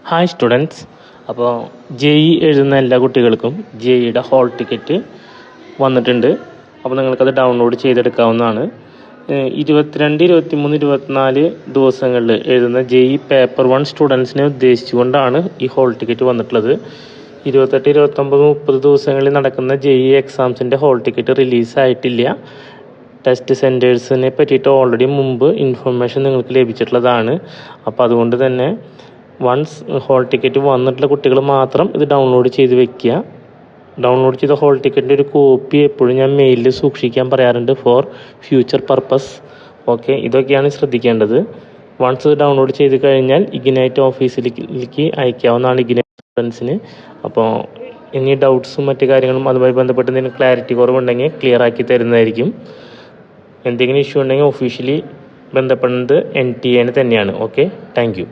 Hi students. അപ്പോൾ JEE എഴുതുന്ന എല്ലാ കുട്ടികൾക്കും ജെഇയുടെ ഹോൾ ടിക്കറ്റ് വന്നിട്ടുണ്ട്. അപ്പോൾ നിങ്ങൾക്കത് ഡൗൺലോഡ് ചെയ്തെടുക്കാവുന്നതാണ്. 22, 23, 24 ദിവസങ്ങളിൽ എഴുതുന്ന ജെഇ പേപ്പർ 1 സ്റ്റുഡൻസിനെ ഉദ്ദേശിച്ചുകൊണ്ടാണ് ഈ ഹോൾ ടിക്കറ്റ് വന്നിട്ടുള്ളത്. 28, 29, 30 ദിവസങ്ങളിൽ നടക്കുന്ന ജെഇ എക്സാംസിൻ്റെ ഹോൾ ടിക്കറ്റ് റിലീസായിട്ടില്ല. ടെസ്റ്റ് സെൻറ്റേഴ്സിനെ പറ്റിയിട്ട് ഓൾറെഡി മുമ്പ് ഇൻഫർമേഷൻ നിങ്ങൾക്ക് ലഭിച്ചിട്ടുള്ളതാണ്. അപ്പോൾ അതുകൊണ്ട് തന്നെ വൺസ് ഹോൾ ടിക്കറ്റ് വന്നിട്ടുള്ള കുട്ടികൾ മാത്രം ഇത് ഡൗൺലോഡ് ചെയ്ത് വെക്കുക. ഡൗൺലോഡ് ചെയ്ത ഹോൾ ടിക്കറ്റിൻ്റെ ഒരു കോപ്പി എപ്പോഴും ഞാൻ മെയിലിൽ സൂക്ഷിക്കാൻ പറയാറുണ്ട് ഫോർ ഫ്യൂച്ചർ പർപ്പസ്. ഓക്കെ, ഇതൊക്കെയാണ് ശ്രദ്ധിക്കേണ്ടത്. വൺസ് ഇത് ഡൗൺലോഡ് ചെയ്ത് കഴിഞ്ഞാൽ ഇഗ്നൈറ്റ് ഓഫീസിലേക്ക് അയക്കാവുന്നതാണ് ഇഗ്നൈറ്റ് സ്റ്റുഡൻസിന്. അപ്പോൾ ഇനി ഡൗട്ട്സും മറ്റു കാര്യങ്ങളും അതുമായി ബന്ധപ്പെട്ട് എന്തെങ്കിലും ക്ലാരിറ്റി കുറവുണ്ടെങ്കിൽ ക്ലിയർ ആക്കി തരുന്നതായിരിക്കും. എന്തെങ്കിലും ഇഷ്യൂ ഉണ്ടെങ്കിൽ ഒഫീഷ്യലി ബന്ധപ്പെടുന്നത് NTA തന്നെയാണ്. Okay, thank you.